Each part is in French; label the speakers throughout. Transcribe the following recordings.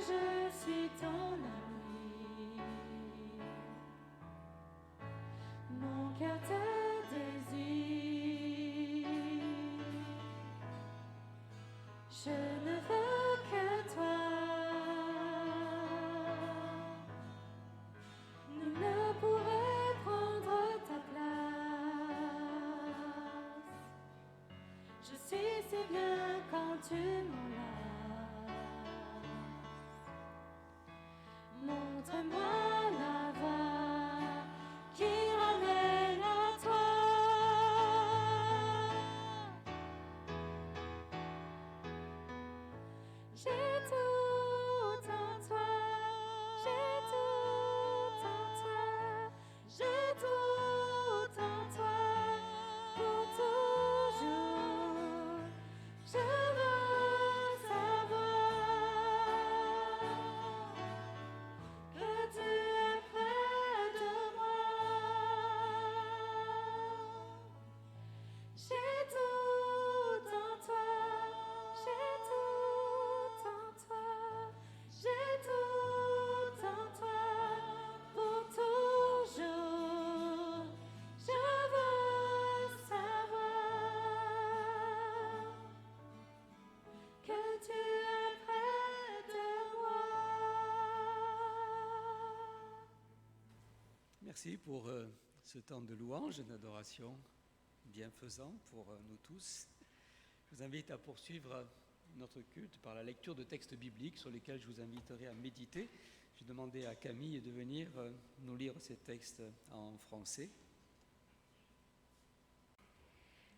Speaker 1: je suis ton ami. Mon cœur te désire. Je ne veux que toi. Nul ne pourrait prendre ta place. Je suis si bien quand tu m'enlaces. Montre-moi la voie qui ramène à toi. J'ai tout en toi, j'ai tout en toi, j'ai tout en toi pour toujours. Je veux savoir que tu es près de moi. J'ai tout en toi, j'ai tout en toi, j'ai tout en toi pour toujours. Je veux savoir que tu es près de moi.
Speaker 2: Merci pour ce temps de louange et d'adoration bienfaisant pour nous tous. Je vous invite à poursuivre notre culte par la lecture de textes bibliques sur lesquels je vous inviterai à méditer. J'ai demandé à Camille de venir nous lire ces textes en français.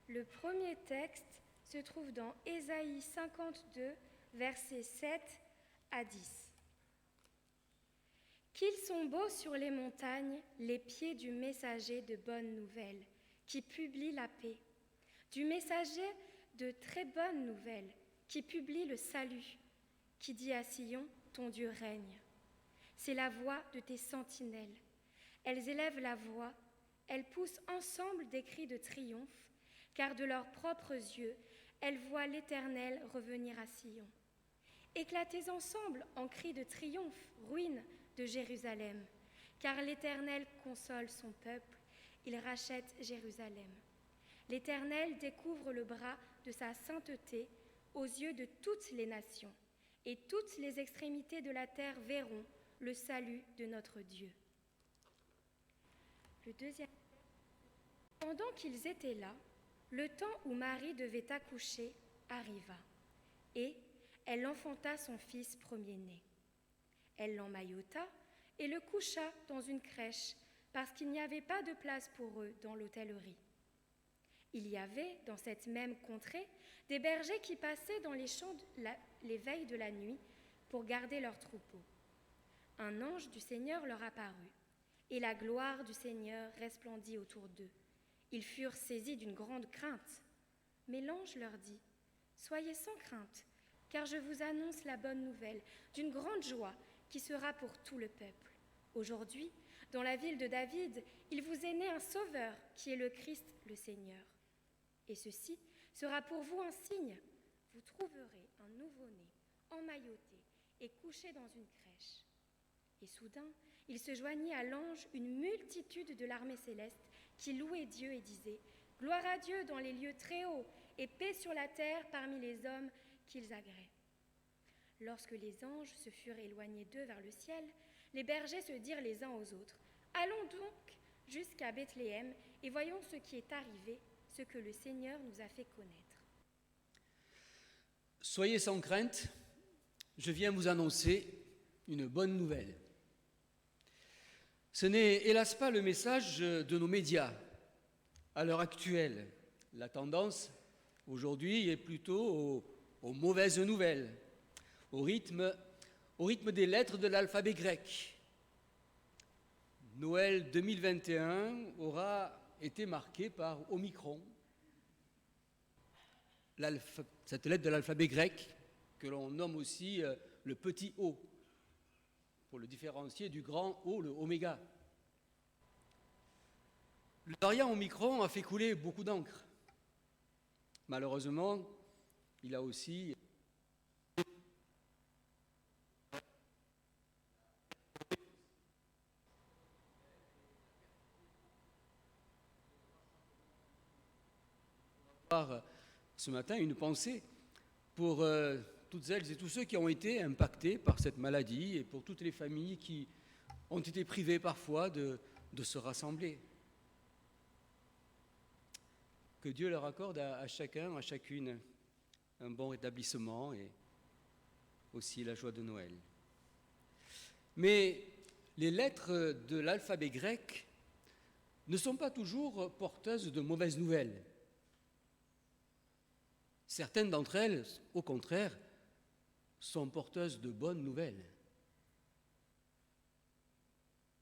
Speaker 3: Le premier texte se trouve dans Ésaïe 52, versets 7 à 10. Qu'ils sont beaux sur les montagnes, les pieds du messager de bonnes nouvelles, qui publie la paix, du messager de très bonnes nouvelles, qui publie le salut, qui dit à Sion, ton Dieu règne. C'est la voix de tes sentinelles. Elles élèvent la voix, elles poussent ensemble des cris de triomphe, car de leurs propres yeux, elles voient l'Éternel revenir à Sion. Éclatez ensemble en cris de triomphe, ruines de Jérusalem, car l'Éternel console son peuple, il rachète Jérusalem. L'Éternel découvre le bras de sa sainteté aux yeux de toutes les nations, et toutes les extrémités de la terre verront le salut de notre Dieu. Le deuxième. Pendant qu'ils étaient là, le temps où Marie devait accoucher arriva, et elle enfanta son fils premier-né. Elle l'emmaillota et le coucha dans une crèche, parce qu'il n'y avait pas de place pour eux dans l'hôtellerie. Il y avait, dans cette même contrée, des bergers qui passaient dans les champs les veilles de la nuit pour garder leurs troupeaux. Un ange du Seigneur leur apparut, et la gloire du Seigneur resplendit autour d'eux. Ils furent saisis d'une grande crainte. Mais l'ange leur dit, « Soyez sans crainte, car je vous annonce la bonne nouvelle d'une grande joie qui sera pour tout le peuple. Aujourd'hui, dans la ville de David, il vous est né un sauveur qui est le Christ, le Seigneur. Et ceci sera pour vous un signe. Vous trouverez un nouveau-né, emmailloté et couché dans une crèche. » Et soudain, il se joignit à l'ange une multitude de l'armée céleste qui louait Dieu et disait « Gloire à Dieu dans les lieux très hauts et paix sur la terre parmi les hommes qu'ils agréent. » Lorsque les anges se furent éloignés d'eux vers le ciel, les bergers se dirent les uns aux autres « Allons donc jusqu'à Bethléem et voyons ce qui est arrivé, ce que le Seigneur nous a fait connaître. »
Speaker 2: Soyez sans crainte, je viens vous annoncer une bonne nouvelle. Ce n'est hélas pas le message de nos médias. À l'heure actuelle, la tendance aujourd'hui est plutôt aux mauvaises nouvelles, au rythme des lettres de l'alphabet grec. Noël 2021 aura été marqué par Omicron, cette lettre de l'alphabet grec que l'on nomme aussi le petit O, pour le différencier du grand O, le oméga. Le variant Omicron a fait couler beaucoup d'encre. Malheureusement, il a aussi ce matin une pensée pour toutes celles et tous ceux qui ont été impactés par cette maladie et pour toutes les familles qui ont été privées parfois de se rassembler. Que Dieu leur accorde à chacun, à chacune, un bon rétablissement et aussi la joie de Noël. Mais les lettres de l'alphabet grec ne sont pas toujours porteuses de mauvaises nouvelles. Certaines d'entre elles, au contraire, sont porteuses de bonnes nouvelles.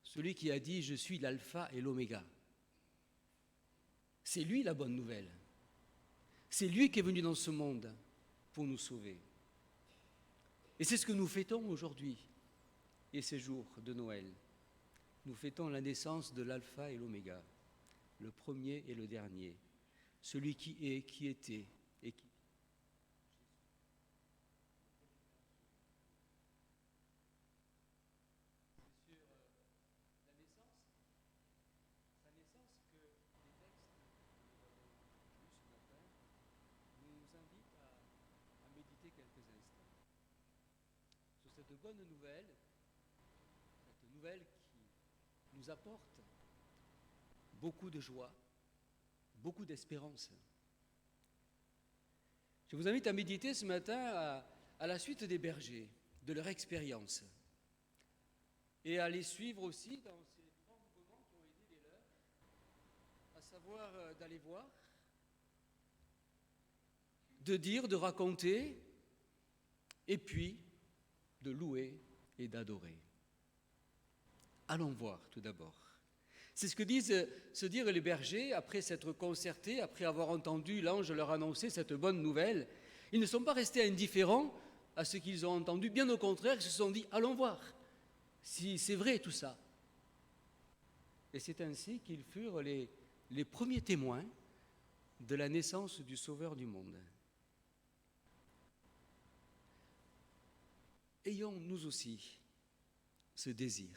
Speaker 2: Celui qui a dit « Je suis l'alpha et l'oméga », c'est lui la bonne nouvelle. C'est lui qui est venu dans ce monde pour nous sauver. Et c'est ce que nous fêtons aujourd'hui et ces jours de Noël. Nous fêtons la naissance de l'alpha et l'oméga, le premier et le dernier, celui qui est, qui était et qui... Cette bonne nouvelle, cette nouvelle qui nous apporte beaucoup de joie, beaucoup d'espérance. Je vous invite à méditer ce matin à la suite des bergers, de leur expérience, et à les suivre aussi dans ces trois mouvements qui ont été les leurs, à savoir d'aller voir, de dire, de raconter, et puis de louer et d'adorer. Allons voir tout d'abord. C'est ce que disent se dire les bergers après s'être concertés, après avoir entendu l'ange leur annoncer cette bonne nouvelle. Ils ne sont pas restés indifférents à ce qu'ils ont entendu, bien au contraire, ils se sont dit « allons voir si c'est vrai tout ça ». Et c'est ainsi qu'ils furent les premiers témoins de la naissance du Sauveur du monde. Ayons nous aussi ce désir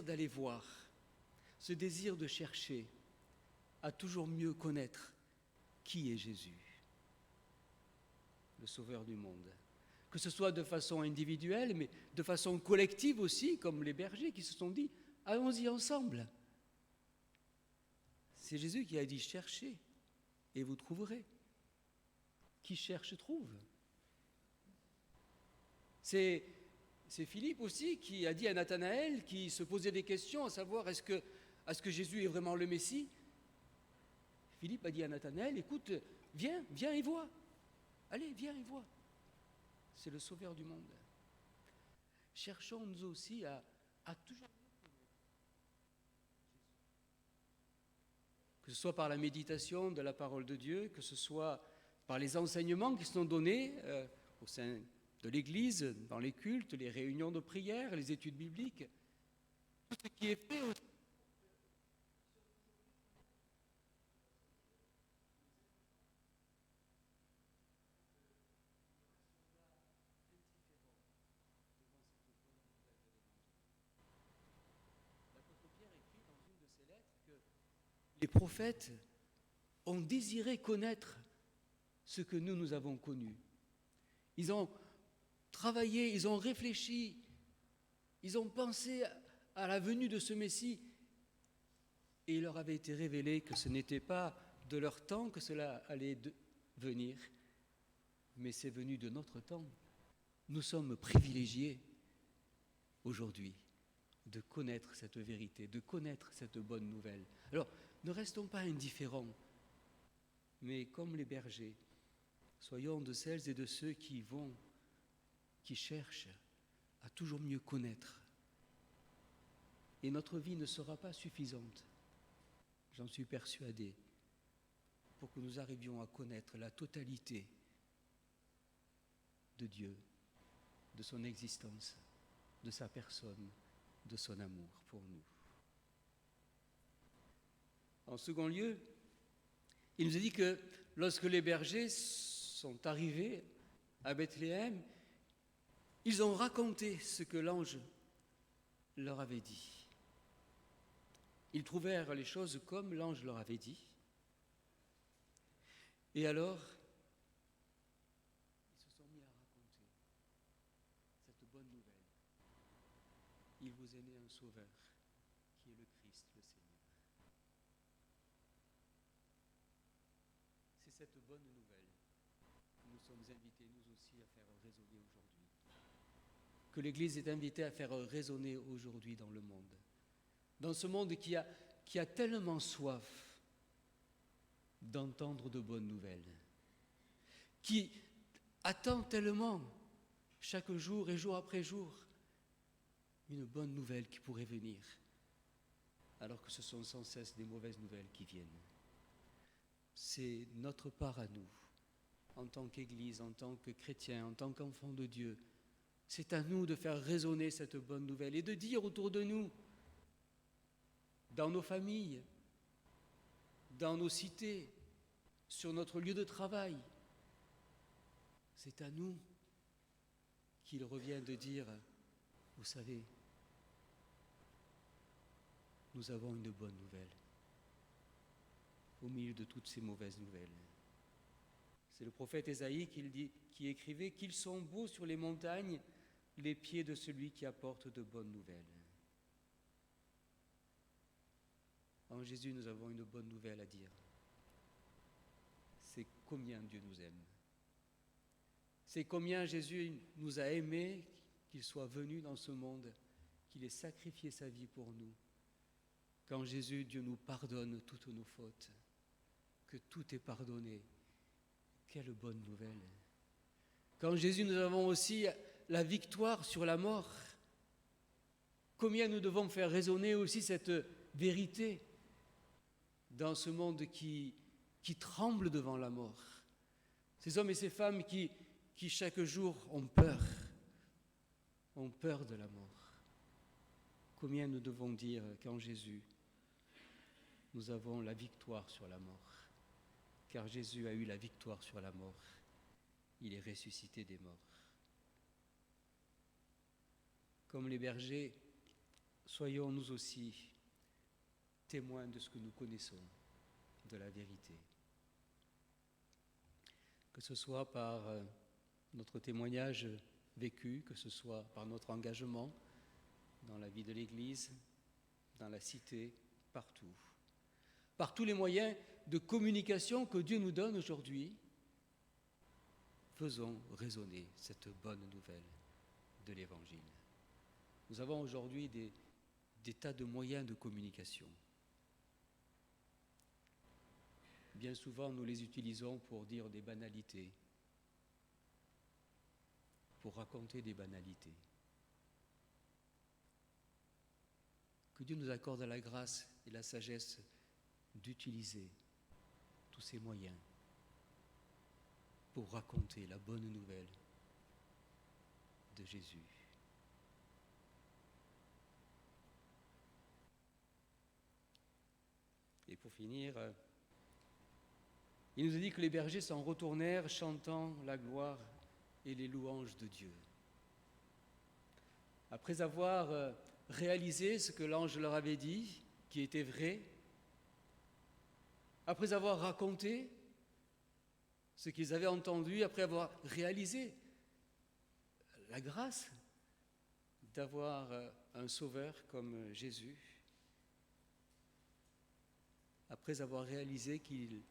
Speaker 2: d'aller voir, ce désir de chercher à toujours mieux connaître qui est Jésus, le Sauveur du monde. Que ce soit de façon individuelle, mais de façon collective aussi, comme les bergers qui se sont dit « allons-y ensemble ». C'est Jésus qui a dit « cherchez et vous trouverez ». Qui cherche trouve. C'est Philippe aussi qui a dit à Nathanaël, qui se posait des questions, à savoir est-ce que Jésus est vraiment le Messie. Philippe a dit à Nathanaël, écoute, viens et vois. Allez, viens et vois. C'est le Sauveur du monde. Cherchons nous aussi à toujours que ce soit par la méditation de la parole de Dieu, que ce soit par les enseignements qui sont donnés au sein de l'Église, dans les cultes, les réunions de prière, les études bibliques, tout ce qui est fait aussi. L'apôtre Pierre écrit dans une de ses lettres que les prophètes ont désiré connaître ce que nous avons connu. Ils ont travaillé, ils ont réfléchi, ils ont pensé à la venue de ce Messie et il leur avait été révélé que ce n'était pas de leur temps que cela allait venir, mais c'est venu de notre temps. Nous sommes privilégiés aujourd'hui de connaître cette vérité, de connaître cette bonne nouvelle. Alors, ne restons pas indifférents, mais comme les bergers, soyons de celles et de ceux qui cherchent à toujours mieux connaître. Et notre vie ne sera pas suffisante, j'en suis persuadé, pour que nous arrivions à connaître la totalité de Dieu, de son existence, de sa personne, de son amour pour nous. En second lieu, il nous est dit que lorsque les bergers sont arrivés à Bethléem, ils ont raconté ce que l'ange leur avait dit. Ils trouvèrent les choses comme l'ange leur avait dit. Et alors, ils se sont mis à raconter cette bonne nouvelle. Il vous est né un sauveur, qui est le Christ, le Seigneur. C'est cette bonne nouvelle que nous sommes invités, nous aussi, à faire résonner aujourd'hui. Que l'Église est invitée à faire résonner aujourd'hui dans le monde. Dans ce monde qui a tellement soif d'entendre de bonnes nouvelles, qui attend tellement, chaque jour et jour après jour, une bonne nouvelle qui pourrait venir, alors que ce sont sans cesse des mauvaises nouvelles qui viennent. C'est notre part à nous, en tant qu'Église, en tant que chrétiens, en tant qu'enfants de Dieu. C'est à nous de faire résonner cette bonne nouvelle et de dire autour de nous, dans nos familles, dans nos cités, sur notre lieu de travail, c'est à nous qu'il revient de dire, vous savez, nous avons une bonne nouvelle au milieu de toutes ces mauvaises nouvelles. C'est le prophète Ésaïe qui écrivait qu'ils sont beaux sur les montagnes les pieds de celui qui apporte de bonnes nouvelles. En Jésus, nous avons une bonne nouvelle à dire. C'est combien Dieu nous aime. C'est combien Jésus nous a aimés, qu'il soit venu dans ce monde, qu'il ait sacrifié sa vie pour nous. Qu'en Jésus, Dieu nous pardonne toutes nos fautes, que tout est pardonné. Quelle bonne nouvelle. Qu'en Jésus, nous avons aussi la victoire sur la mort. Combien nous devons faire résonner aussi cette vérité dans ce monde qui tremble devant la mort. Ces hommes et ces femmes qui chaque jour ont peur de la mort. Combien nous devons dire qu'en Jésus, nous avons la victoire sur la mort. Car Jésus a eu la victoire sur la mort. Il est ressuscité des morts. Comme les bergers, soyons nous aussi témoins de ce que nous connaissons, de la vérité. Que ce soit par notre témoignage vécu, que ce soit par notre engagement dans la vie de l'Église, dans la cité, partout. Par tous les moyens de communication que Dieu nous donne aujourd'hui, faisons résonner cette bonne nouvelle de l'Évangile. Nous avons aujourd'hui des tas de moyens de communication. Bien souvent, nous les utilisons pour dire des banalités, pour raconter des banalités. Que Dieu nous accorde la grâce et la sagesse d'utiliser tous ces moyens pour raconter la bonne nouvelle de Jésus. Et pour finir, il nous a dit que les bergers s'en retournèrent chantant la gloire et les louanges de Dieu. Après avoir réalisé ce que l'ange leur avait dit, qui était vrai, après avoir raconté ce qu'ils avaient entendu, après avoir réalisé la grâce d'avoir un sauveur comme Jésus, après avoir réalisé qu'ils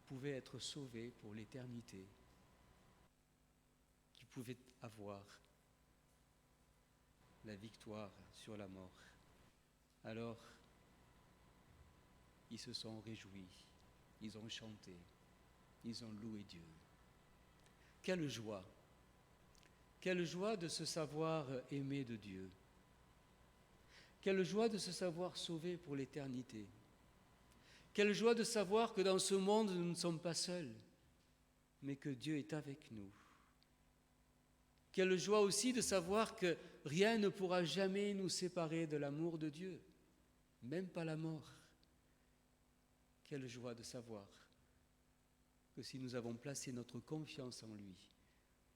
Speaker 2: pouvaient être sauvés pour l'éternité, qu'ils pouvaient avoir la victoire sur la mort, alors ils se sont réjouis, ils ont chanté, ils ont loué Dieu. Quelle joie de se savoir aimé de Dieu. Quelle joie de se savoir sauvé pour l'éternité. Quelle joie de savoir que dans ce monde, nous ne sommes pas seuls, mais que Dieu est avec nous. Quelle joie aussi de savoir que rien ne pourra jamais nous séparer de l'amour de Dieu, même pas la mort. Quelle joie de savoir que si nous avons placé notre confiance en lui,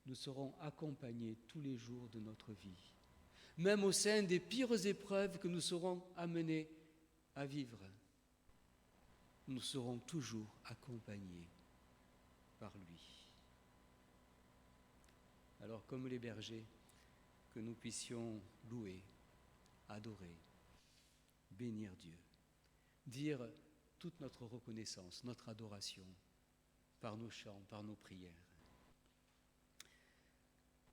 Speaker 2: nous serons accompagnés tous les jours de notre vie, même au sein des pires épreuves que nous serons amenés à vivre. Nous serons toujours accompagnés par lui. Alors, comme les bergers, que nous puissions louer, adorer, bénir Dieu, dire toute notre reconnaissance, notre adoration, par nos chants, par nos prières.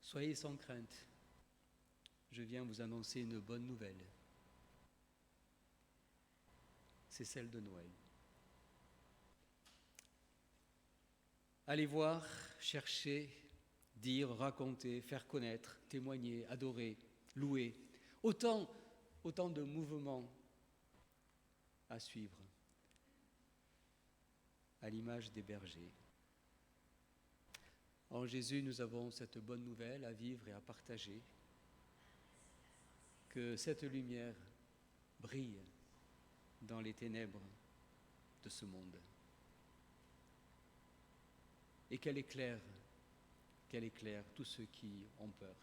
Speaker 2: Soyez sans crainte, je viens vous annoncer une bonne nouvelle. C'est celle de Noël. Allez voir, chercher, dire, raconter, faire connaître, témoigner, adorer, louer. Autant de mouvements à suivre, à l'image des bergers. En Jésus, nous avons cette bonne nouvelle à vivre et à partager, que cette lumière brille dans les ténèbres de ce monde et qu'elle éclaire tous ceux qui ont peur,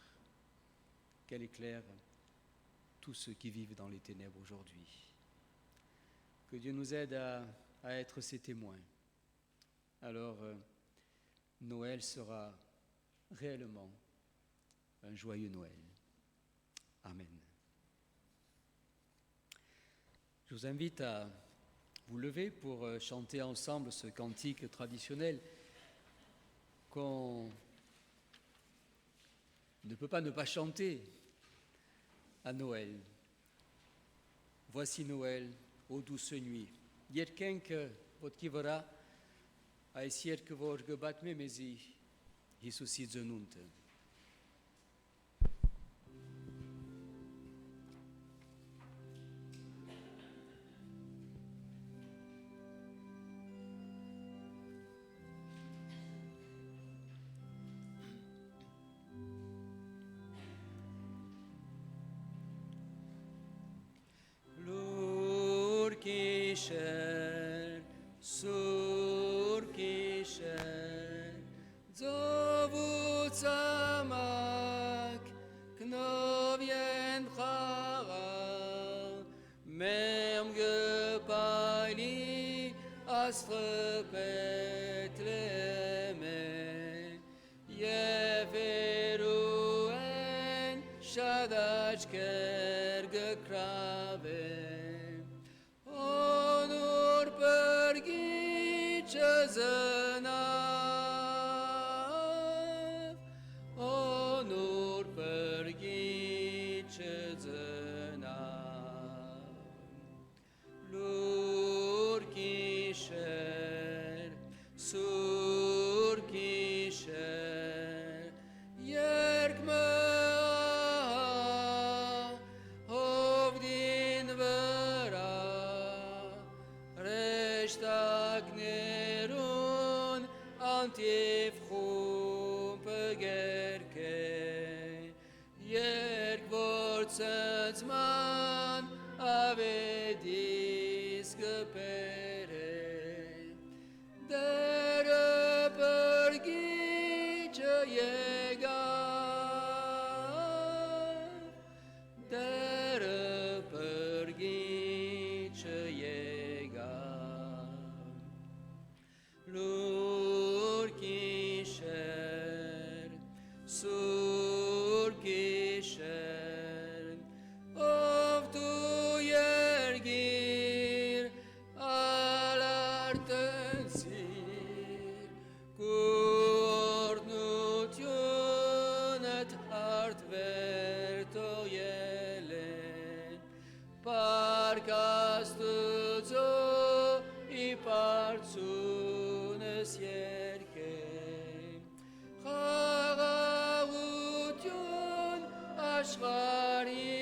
Speaker 2: qu'elle éclaire tous ceux qui vivent dans les ténèbres aujourd'hui. Que Dieu nous aide à être ses témoins. Alors, Noël sera réellement un joyeux Noël. Amen. Je vous invite à vous lever pour chanter ensemble ce cantique traditionnel qu'on ne peut pas ne pas chanter à Noël. Voici Noël, ô douce nuit. Երգենք ոտքի վրա այս երգը, որ գբատմի մեզի Հիսուսի ծնունդը։ Kisher, sur kisher, zovutzamak, knovien chara, mem gepali, astre petleme, yeferuen, shadach kerge krave. Zënav, onur përgjithë zënav. Lur kisher, sur kisher, yerk më hovdin vëra, reshtak nerun antifchum pëgerke, yerk vorcët man avedis gëpere, dërë përgjithë jegar, dërë përgjithë jegar. Lur kisher, sur kisher, of tu yergir alartensir, kurnutionet artverto jele, parkastuzo I parzunes yerke, chagavutyon ashkari,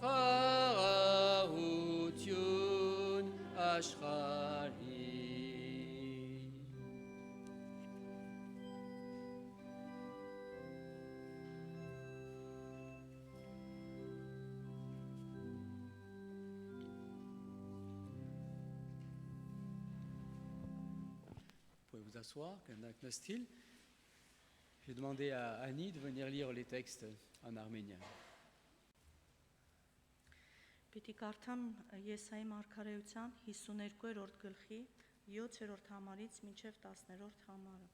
Speaker 2: chagavutyon ashkari. Vous pouvez vous asseoir, avec notre style. Je vais demander à Annie de venir lire les textes en arménien.
Speaker 4: Պիտի կարդամ Եսայի մարգարեության 52-րդ գլխի 7-րդ համարից մինչև 10-րդ համարը։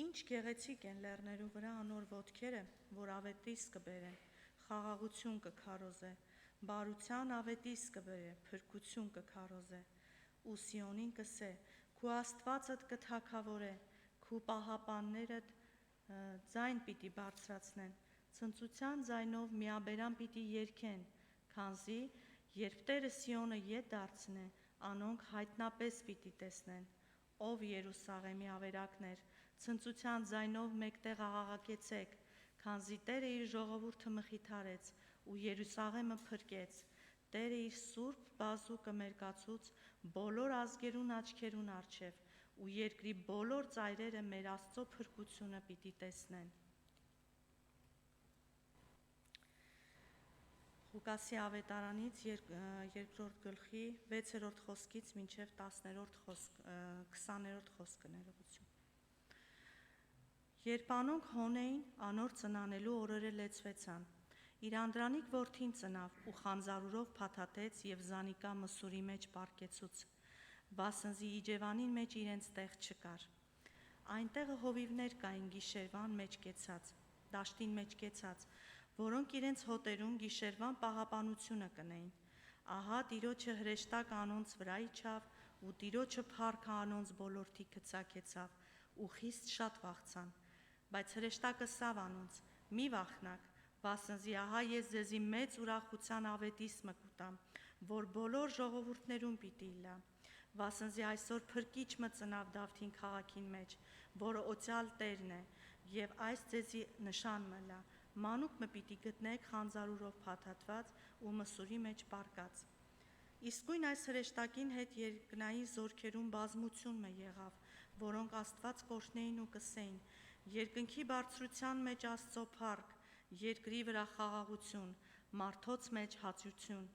Speaker 4: Ինչ գեղեցիկ են լեռներու վրա անոր ոտքերը, որ ավետիս կբերեն, խաղաղություն կքարոզե, բարության ավետիս կբերե, փրկություն կքարոզե, ու Սիոնին կսե, քու Աստվածդ կթագավորե, քու պահապաններդ ձայն պիտի բարձրացնեն, ցնծության ձայնով միաբերան պիտի երգեն, քանզի երբ Տերը Սիոնը ետ դարձնե, անոնք հայտնապես պիտի տեսնեն, ով Երուսաղեմի ավերակներ, ցնծության ձայնով մեկտեղ աղաղակեցեք, քանզի Տերը իր ժողովուրդը մխիթարեց ու Երուսաղեմը փրկեց, Տերը իր սուրբ բազուկը մերկացուց բոլոր ազգերուն աչքերուն առջև ու երկրի բոլոր ծայրերը մեր Աստծո փրկությունը պիտի տեսնեն։ Ղուկասի ավետարանից 2-րդ գլխի 6-րդ խոսքից մինչև 20-րդ խոսքը ներողություն։ Երբ անոնք հոն էին, անոր ծնանելու օրերը լեցվեցան։ Իր անդրանիկ որդին ծնավ ու խանձարուրով փաթաթեց եւ զանիկա մսուրի մեջ պառկեցուց, վասնզի իջևանին մեջ իրենց տեղ չկար։ Այնտեղը հովիվներ կային գիշերվան մեջ կեցած, դաշտին մեջ կեցած, որոնք իրենց հոտերուն գիշերվան պահապանությունը կնեին։ Ահա Տիրոջը հրեշտակ անոնց վրա իջավ ու Տիրոջը փառքը անոնց բոլորթի գծակեցավ ու խիստ շատ վախցան։ Բայց հրեշտակը սավ անոնց. մի վախնակ, վասնզի ահա ես ձեզի մեծ ուրախության ավետիսմը կուտամ, որ բոլոր ժողովուրդներուն պիտի իլա, վասնզի այսօր փրկիչը ծնավ Դավթին քաղաքին մեջ, որը օծյալ Տերն է, եւ այս ձեզի նշանը լա, մանուկ մը պիտի գտնեք խանձարուրով փաթաթված ու մսուրի մեջ պառկած։ Իսկույն այս հրեշտակին հետ երկնայի զորքերուն բազմություն մը եղավ, որոնք Աստված կօրհնեին ու կսեին. երկնքի բարձրության մեջ Աստծո փառք, երկրի վրա խաղաղություն, մարդոց մեջ հաճություն։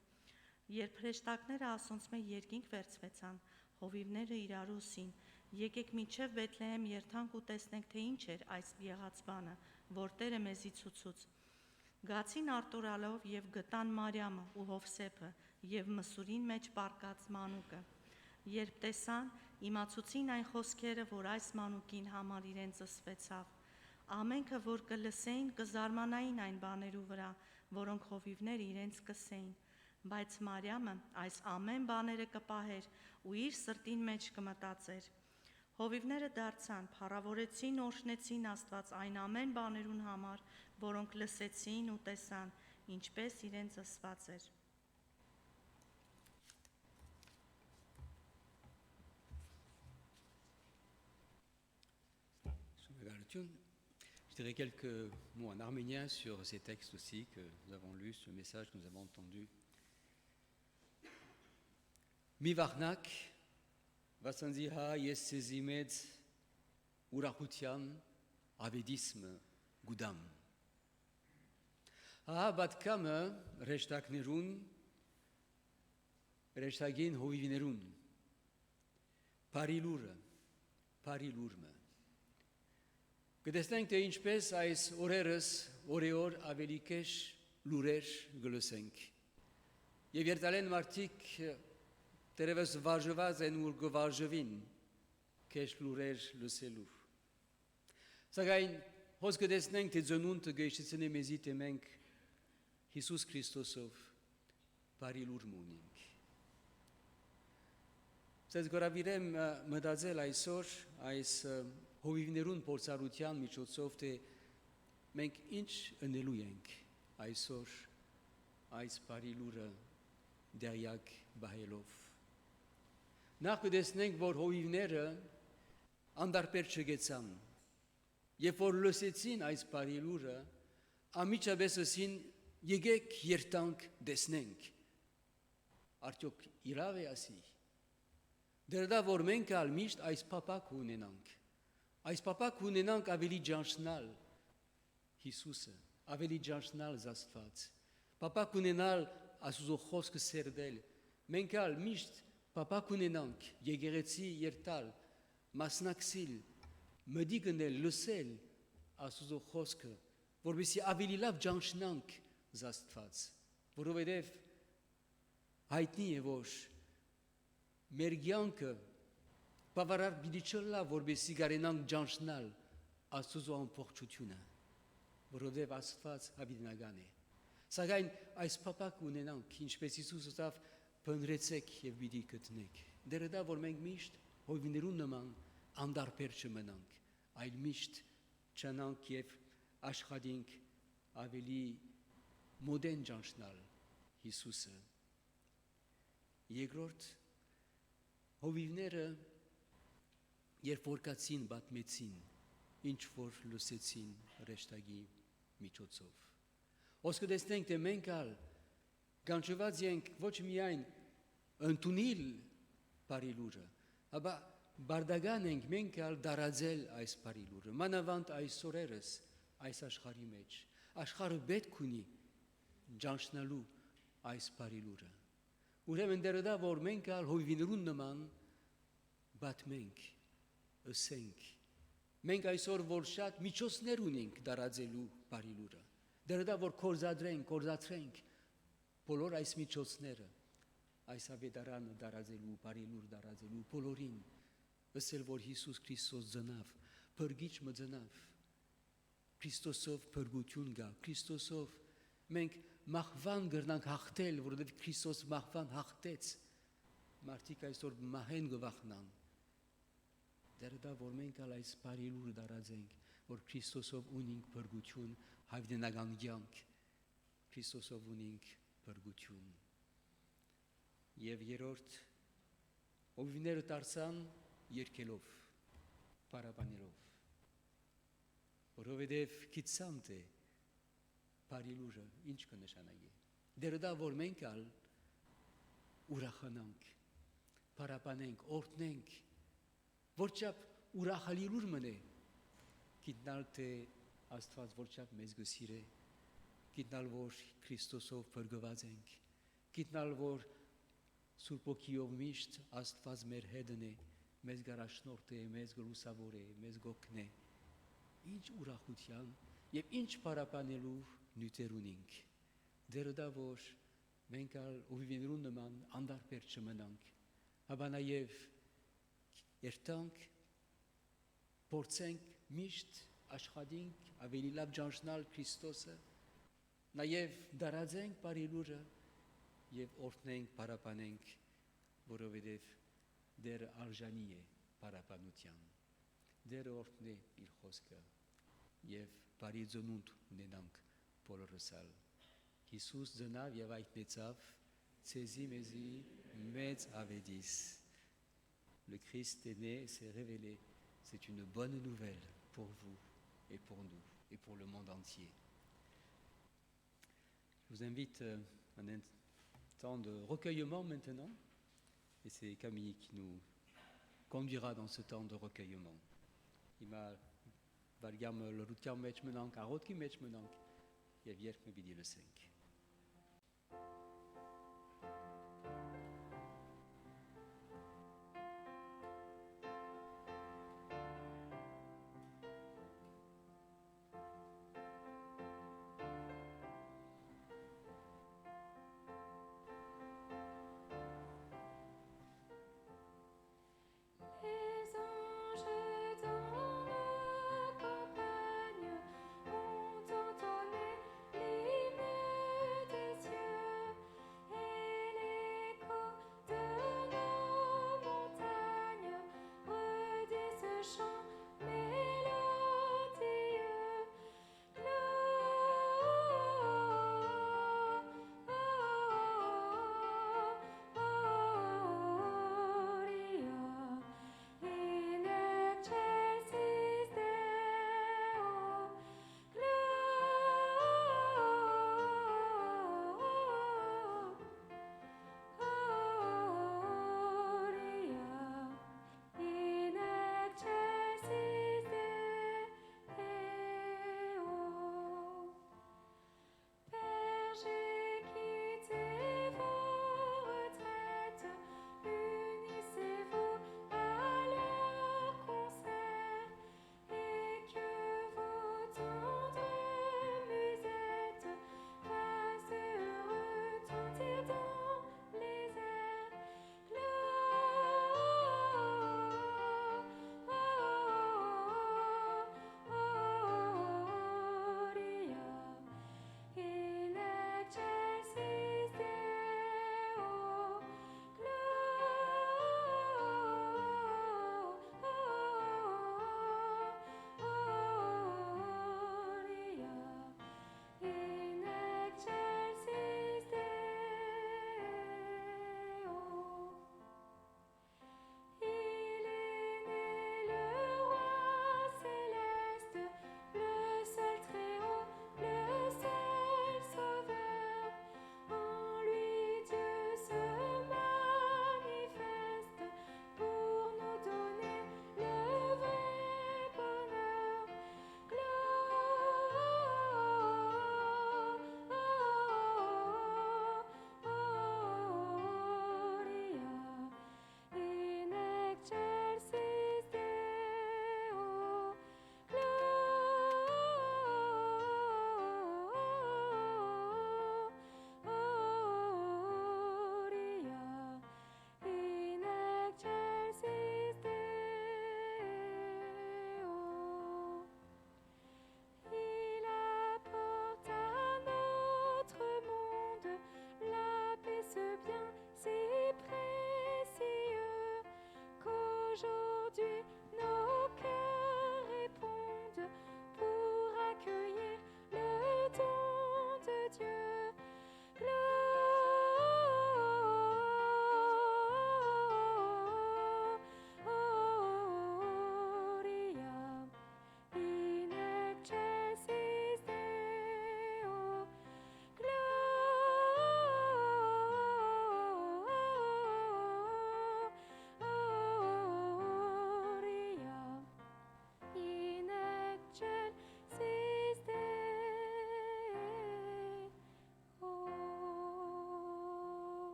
Speaker 4: Երբ հրեշտակները ասոնցմե երկինք վերցվեցան, հովիվները իրար ուսին. եկեք մինչև Բեթլեհեմ երթանք ու տեսնենք, թե ինչ էր այս եղած բանը, որ Տերը մեզի ցուցուց։ Գացին արտորալով եւ գտան Մարիամը ու Հովսեփը եւ մսուրին մեջ պառկած մանուկը։ Երբ տեսան, իմացուցին այն խոսքերը, որ այս մանուկին համար իրենց ըսվեցավ։ Ամենքը, որ կլսեին, կզարմանային այն բաներու վրա, որոնք հովիվները իրենց կսեին, բայց Մարիամը այս ամեն բաները կպահեր ու իր սրտին մեջ կմտածեր։ Հովիվները դարձան, փառավորեցին, օրհնեցին Աստված այն ամեն բաներուն համար, որոնք լսեցին ու տեսան, ինչպես իրենց ըսված էր։
Speaker 2: Je dirais quelques mots en arménien sur ces textes aussi que nous avons lus, ce message que nous avons entendu. Mi varnak, vasanzi ha yes sezimed ուրախության ավետիսմ գուդամ։ Ահա բատկամը ռեշտակներուն, ռեշտագին հովիվներուն, պարիլուրը։ Կտեսնենք, թե ինչպես այս օրերս օրեոր ավելի կեշ լուրեր գլսենք։ Եվ երտալեն մարդիկ տերևս վարժված են ուր գվարժվին կեշ լուրեր լսելու։ Սակայն հոս կտեսնենք, թե ձնունտը գեշտցնի մեզի, թե մենք Հիսուս Քրիստոսով բարիլուր մունենք։ Սենց գորավիրեմ մտածել այսօր այս հովիվներուն փորձառության միջոցով, թե մենք ինչ ընելու ենք այսօր այս բարիլուրը դերյակ բահելով։ Նախ կտեսնենք, որ հովիվները անդարբեր չգեցան, երբ որ լսեցին այս բարիլուրը, ամիջապես ասին եկեք երթանք տեսնենք։ Արդյոք իրավ է ասի։ Դեռ որ մենք ալ միշտ այս փապակ ունենանք։ Այս փապակ ունենանք ավելի ճանչնալ Հիսուսը, ավելի ճանչնալ Աստված։ Փապակ ունենալ Աստծո խոսքը սերդել։ Մենք ալ միշտ փապակ ունենանք եկեղեցի երթալ, մասնակցել, մտի գնել, լսել Աստծո խոսքը, որովհետեւ ավելի լավ ճանչնանք Աստված, որովհետև հայտնի է որ mergeancă, pavarar bidicella vorbesi garenang janshnal, asuzo an porciutiuna. Vrodev asfaz abidinagane. Sagain ais papak unenang, kinch pesisus ustav pânrețec e bidi câtnec. De răda vormeng mișt, hoi vinerun nămang, andar perce menang. Ail mișt, ceanang kiev, așhadink, aveli moden janshnal, Iisuse. Iegrort, hoi vivneră, ier forcațin bat mețin, inci for lusețin reștaghi micioțov. Oscă destengte mencal, Ganceva zienc, voce miain, întunil parilură, aba bardaganenc mencal darazel ais parilură, manavant ais soreres, ais așharimeci, așhar betcuni, janșnalu ais parilură. Uremen derăda vor mencal, hoi vinrun năman, batmenc, îsenc. Menc aisor vorșat, micios nerunenc darazelu parilură. Derăda vor corzatrenc, polor ais miciosneră, ais avedarană darazelu, parilur darazelu, polorin, îsel vor Iisus Hristos zănav, părghici mă zănav, Hristosov părgutiunga, Hristosov, menc mahvan gărnang hachtel, vor de Hristos mahvan hachteț, martica istor mahen găvahnan, derăda vor menca la ais parilur darazenc, vor Hristosov uning părgutiun, havde nagangyanc, Hristosov uning părgutiun. Ev ierort, obviner tarsan, ierkelov, parabanelov. Rovedev kitsante, parilură, inci căneșanaghe. Derăda vor mencal, urahananc, parapanenc, ortnenc, vorceap urahalilur mâne, kitnalte astfaz vorceap mezgăsire, kitnal vor Hristosov părgăvazenc, kitnal vor surpochiov mișt astfaz merhedene, mezgarașnorte, mezgălu savore, mezgocne, inci urahutian, e inci parapanelu nuteruninc. Derăda vor mencal uvivinrundeman andar percemenanc, abanaev ertanc, porțenc, mișt, așhadinc, avelilab janșnal Hristosă, naev darazenc parilură, ev ortnenc parapanenc, vorovedev der aljanie parapanutian, der ortne ilhoscă, ev parizonunt unenanc polorăsal. Iisus zănav evait nețav, tsezi mezi mez avedis. Le Christ est né, s'est révélé. C'est une bonne nouvelle pour vous et pour nous et pour le monde entier. Je vous invite à un temps de recueillement maintenant. Et c'est Camille qui nous conduira dans ce temps de recueillement. Il m'a valgam le routiam mech menank, a rotki mech menank, il y a vierk me bidi le 5.
Speaker 1: Les anges dans la campagne ont entonné l'hymne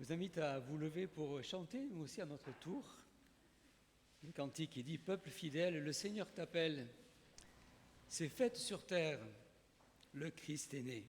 Speaker 2: Je vous invite à vous lever pour chanter, nous aussi, à notre tour. Le cantique qui dit « Peuple fidèle, le Seigneur t'appelle. C'est fête sur terre, le Christ est né. »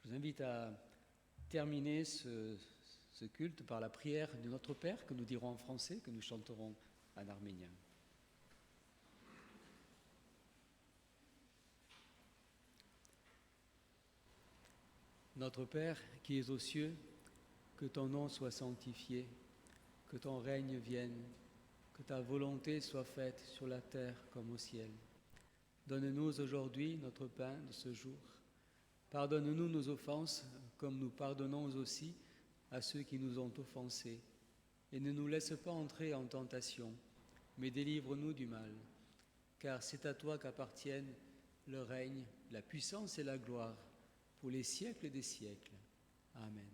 Speaker 2: Je vous invite à terminer ce culte par la prière de Notre Père que nous dirons en français, que nous chanterons en arménien. Notre Père qui es aux cieux, que ton nom soit sanctifié, que ton règne vienne, que ta volonté soit faite sur la terre comme au ciel. Donne-nous aujourd'hui notre pain de ce jour. Pardonne-nous nos offenses, comme nous pardonnons aussi à ceux qui nous ont offensés. Et ne nous laisse pas entrer en tentation, mais délivre-nous du mal. Car c'est à toi qu'appartiennent le règne, la puissance et la gloire, pour les siècles des siècles. Amen.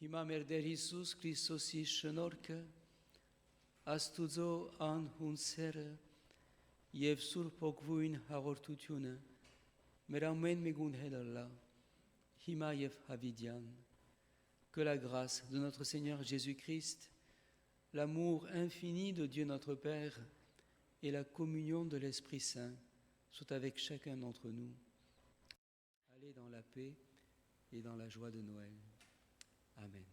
Speaker 2: Հիմա մեր Տեր Հիսուս Քրիստոսի շնորհքը, Աստուծո անհուն սերը եւ Սուրբ Հոգվույն հաղորդությունը մեր ամեն մի գուն հելալա, հիմա եւ հավիդյան, Que la grâce de notre Seigneur Jésus-Christ, l'amour infini de Dieu notre Père et la communion de l'Esprit Saint soient avec chacun d'entre nous. Allez dans la paix et dans la joie de Noël. Amen.